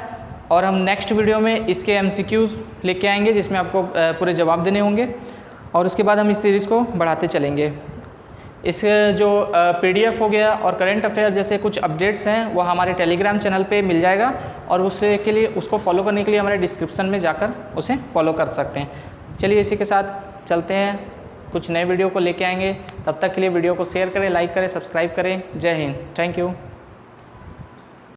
और हम नेक्स्ट वीडियो में इसके MCQs लेके आएंगे जिसमें आपको पूरे जवाब देने होंगे, और उसके बाद हम इस सीरीज़ को बढ़ाते चलेंगे। इस जो PDF हो गया और करंट अफेयर जैसे कुछ अपडेट्स हैं वो हमारे टेलीग्राम चैनल पे मिल जाएगा, और उसको फॉलो करने के लिए हमारे डिस्क्रिप्शन में जाकर उसे फॉलो कर सकते हैं। चलिए इसी के साथ चलते हैं, कुछ नए वीडियो को लेके आएंगे। तब तक के लिए वीडियो को शेयर करें, लाइक करें, सब्सक्राइब करें। जय हिंद, थैंक यू।